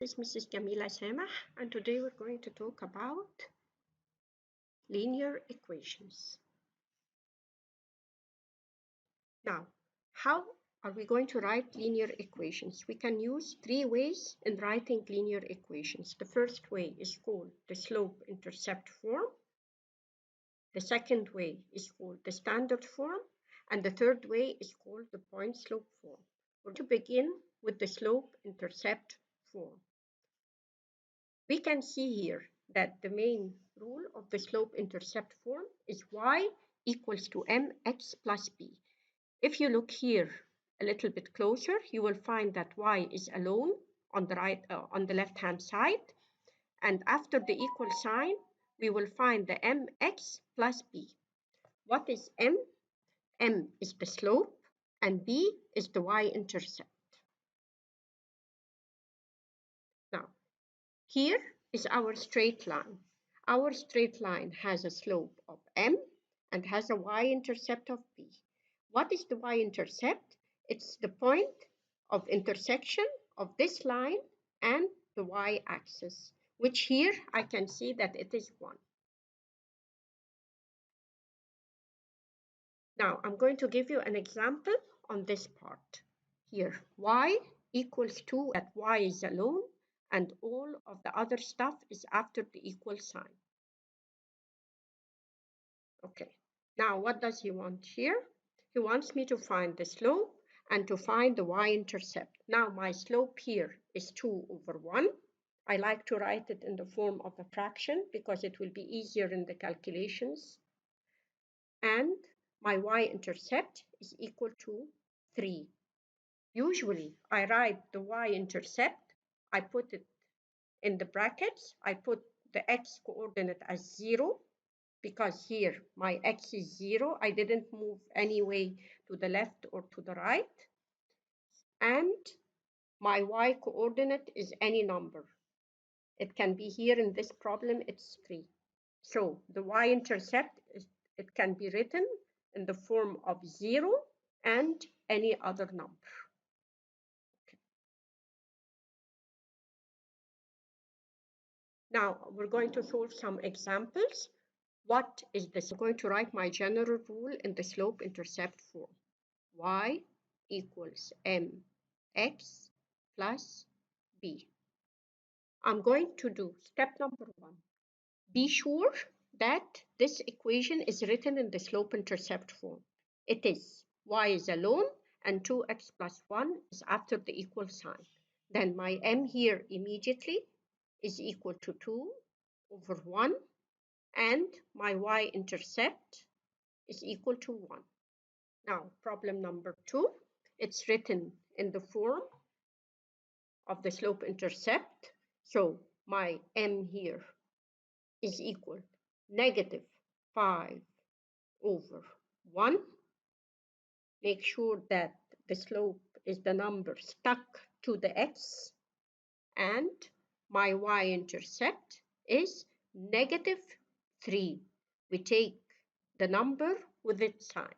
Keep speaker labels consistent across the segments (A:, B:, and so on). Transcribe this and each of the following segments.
A: This is Mrs. Gamila Samah, and today we're going to talk about linear equations. Now, how are we going to write linear equations? We can use three ways in writing linear equations. The first way is called the slope-intercept form. The second way is called the standard form. And the third way is called the point-slope form. We're going to begin with the slope-intercept form. We can see here that the main rule of the slope-intercept form is y equals to mx plus b. If you look here a little bit closer, you will find that y is alone on the left-hand side, and after the equal sign, we will find the mx plus b. What is m? M is the slope, and b is the y-intercept. Now, here is our straight line. Our straight line has a slope of m and has a y-intercept of b. What is the y-intercept? It's the point of intersection of this line and the y-axis, which here I can see that it is 1. Now I'm going to give you an example on this part. Here, y equals 2 at y is alone, and all of the other stuff is after the equal sign. Okay, now what does he want here? He wants me to find the slope and to find the y-intercept. Now my slope here is 2 over 1. I like to write it in the form of a fraction because it will be easier in the calculations. And my y-intercept is equal to 3. Usually I write the y-intercept, I put it in the brackets, I put the x coordinate as 0, because here my x is 0. I didn't move any way to the left or to the right. And my y coordinate is any number. It can be here in this problem, it's 3. So the y-intercept, it can be written in the form of 0 and any other number. Now we're going to solve some examples. What is this? I'm going to write my general rule in the slope-intercept form. Y equals mx plus b. I'm going to do step number 1. Be sure that this equation is written in the slope-intercept form. It is y is alone and 2x plus 1 is after the equal sign. Then my m here immediately is equal to 2 over 1, and my y-intercept is equal to 1. Now, problem number 2, it's written in the form of the slope-intercept. So my m here is equal negative 5 over 1. Make sure that the slope is the number stuck to the x, and my y-intercept is negative 3. We take the number with its sign.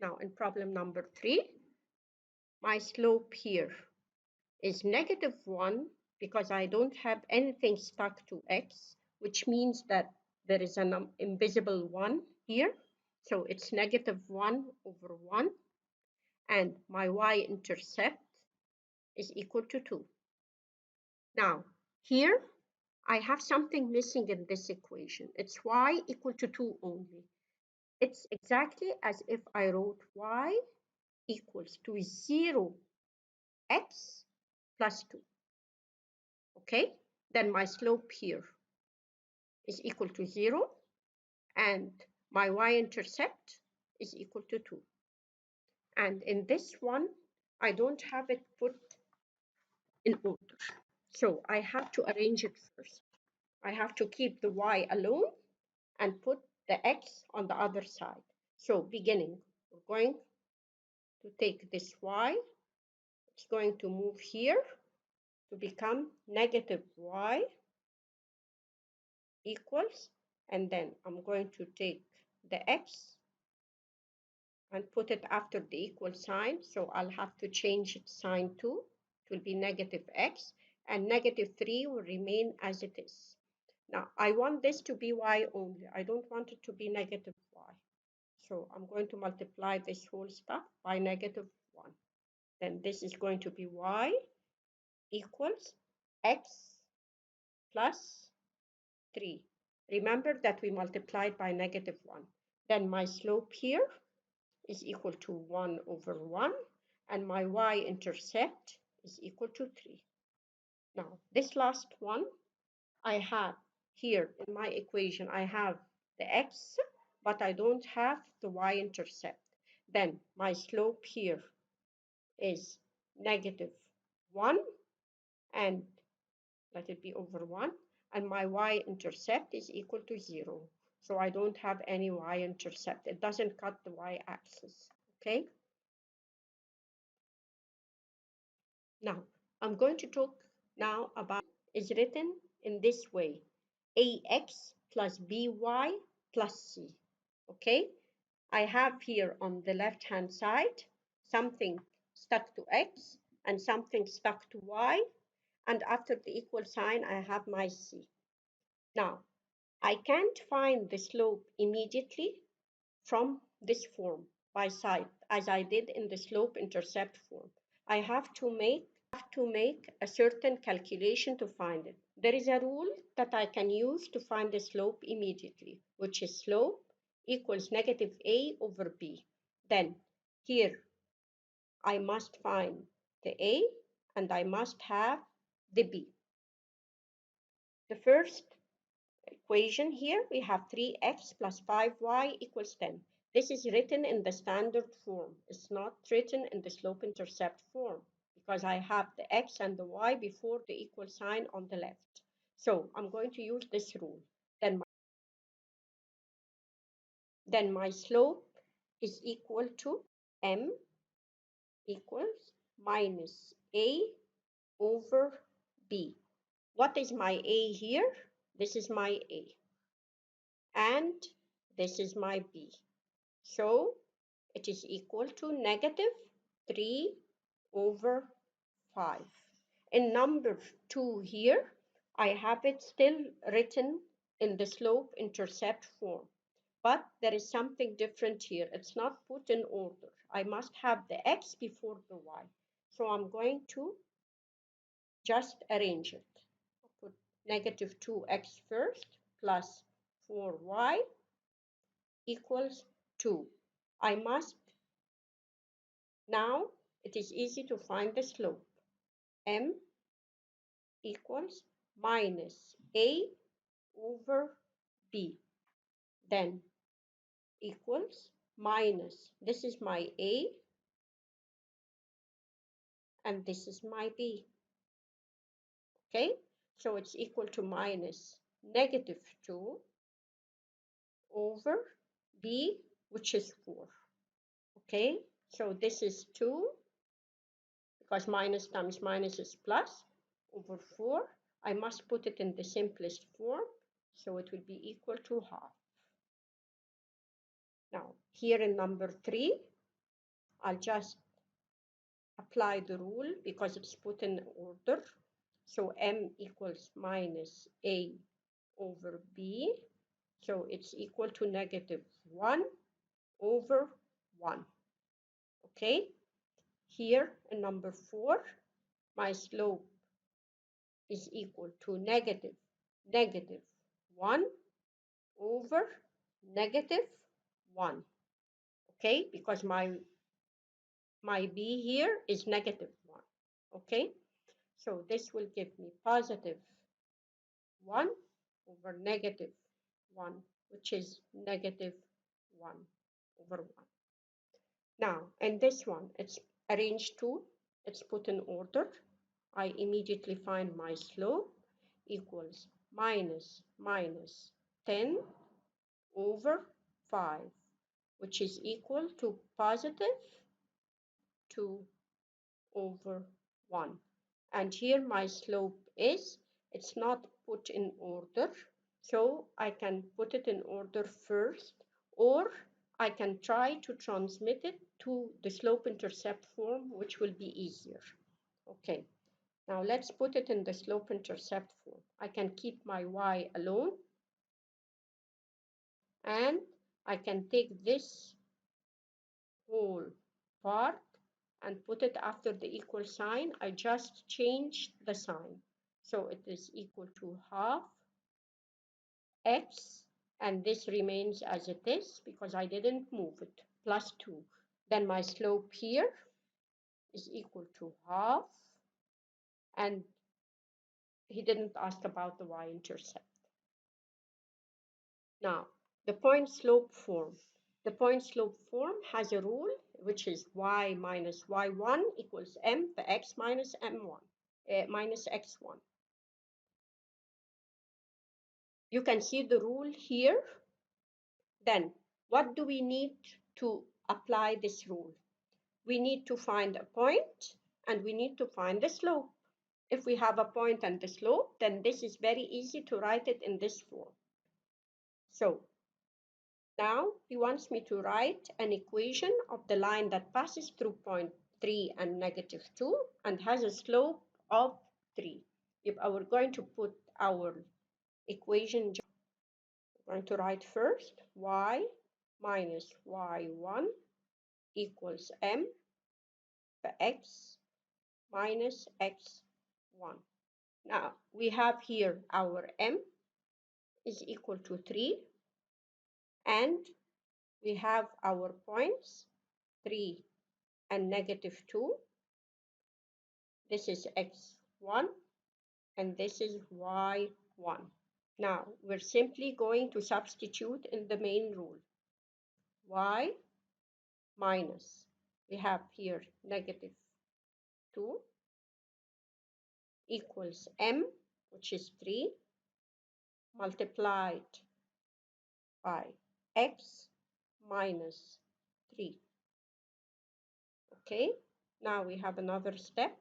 A: Now in problem number 3, my slope here is negative 1 because I don't have anything stuck to x, which means that there is an invisible 1 here. So it's negative 1 over 1, and my y-intercept is equal to 2. Now, here I have something missing in this equation. It's y equal to 2 only. It's exactly as if I wrote y equals to 0x plus 2. Okay, then my slope here is equal to 0, and my y-intercept is equal to 2. And in this one, I don't have it put in order. So I have to arrange it first. I have to keep the y alone and put the x on the other side. So beginning, we're going to take this y. It's going to move here to become negative y equals, and then I'm going to take the x and put it after the equal sign. So I'll have to change its sign too. It will be negative x. and negative 3 will remain as it is. Now, I want this to be y only. I don't want it to be negative y. So I'm going to multiply this whole stuff by negative 1. Then this is going to be y equals x plus 3. Remember that we multiplied by negative 1. Then my slope here is equal to 1 over 1, and my y-intercept is equal to 3. Now, this last one, I have here in my equation, I have the x, but I don't have the y-intercept. Then my slope here is negative 1, and let it be over 1, and my y-intercept is equal to 0. So I don't have any y-intercept. It doesn't cut the y-axis, okay? Now, I'm going to talk now about is written in this way, ax plus by plus c, okay? I have here on the left-hand side something stuck to x and something stuck to y, and after the equal sign, I have my c. Now, I can't find the slope immediately from this form by sight, as I did in the slope-intercept form. I have to make a certain calculation to find it. There is a rule that I can use to find the slope immediately, which is slope equals negative a over b. Then here I must find the a and I must have the b. The first equation here, we have 3x plus 5y equals 10. This is written in the standard form. It's not written in the slope-intercept form because I have the x and the y before the equal sign on the left. So I'm going to use this rule. Then my slope is equal to m equals minus a over b. What is my a here? This is my a. And this is my b. So it is equal to negative 3 over 5. In number 2 here, I have it still written in the slope-intercept form. But there is something different here. It's not put in order. I must have the x before the y. So I'm going to just arrange it. Put negative 2x first plus 4y equals 2. I must now, it is easy to find the slope. M equals minus a over b. Then equals minus, this is my a and this is my b. Okay, so it's equal to minus negative 2 over b, which is 4. Okay, so this is 2 because minus times minus is plus over 4. I must put it in the simplest form, so it will be equal to half. Now, here in number 3, I'll just apply the rule because it's put in order. So m equals minus a over b. So it's equal to negative 1 over 1. Okay? Here in number 4, my slope is equal to negative 1 over negative 1. Okay? Because my b here is negative 1. Okay? So this will give me positive 1 over negative 1, which is negative 1 over 1. Now, in this one, it's arranged to, it's put in order. I immediately find my slope equals minus 10 over 5, which is equal to positive 2 over 1. And here my slope is, it's not put in order, so I can put it in order first, or I can try to transmit it to the slope-intercept form, which will be easier. Okay, Now let's put it in the slope-intercept form. I can keep my y alone, and I can take this whole part and put it after the equal sign. I just changed the sign. So it is equal to half x, and this remains as it is because I didn't move it, plus 2. Then my slope here is equal to half, and he didn't ask about the y-intercept. Now, the point slope form. The point slope form has a rule which is y minus y1 equals m for x minus m1 minus x1. You can see the rule here. Then, what do we need to apply this rule? We need to find a point and we need to find the slope. If we have a point and the slope, then this is very easy to write it in this form. So now he wants me to write an equation of the line that passes through point 3 and negative 2 and has a slope of 3. If I were going to put our equation, we're going to write first y minus y1 equals m for x minus x1. Now we have here our m is equal to 3, and we have our points 3 and negative 2. This is x1 and this is y1. Now we're simply going to substitute in the main rule. Y minus, we have here negative 2 equals m, which is 3, multiplied by x minus 3. Okay, now we have another step.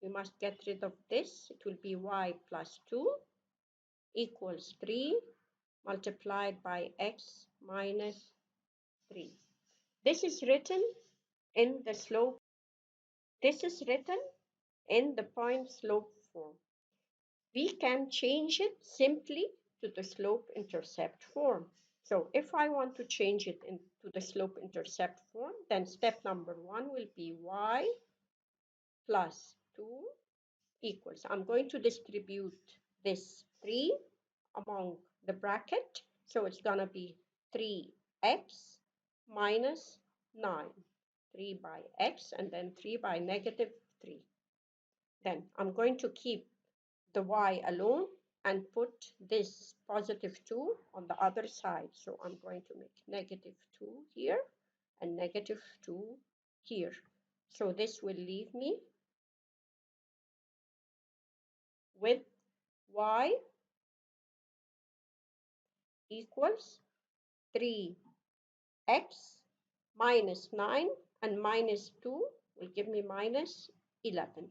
A: We must get rid of this. It will be y plus 2 equals 3 multiplied by x minus 3. This is written in the slope. This is written in the point slope form. We can change it simply to the slope-intercept form. So if I want to change it into the slope-intercept form, then step number 1 will be y plus 2 equals, I'm going to distribute this 3 among the bracket. So it's going to be 3x minus 9. 3 by x and then 3 by negative 3. Then I'm going to keep the y alone and put this positive 2 on the other side. So I'm going to make negative 2 here and negative 2 here. So this will leave me with y equals 3x minus 9, and minus 2 will give me minus 11.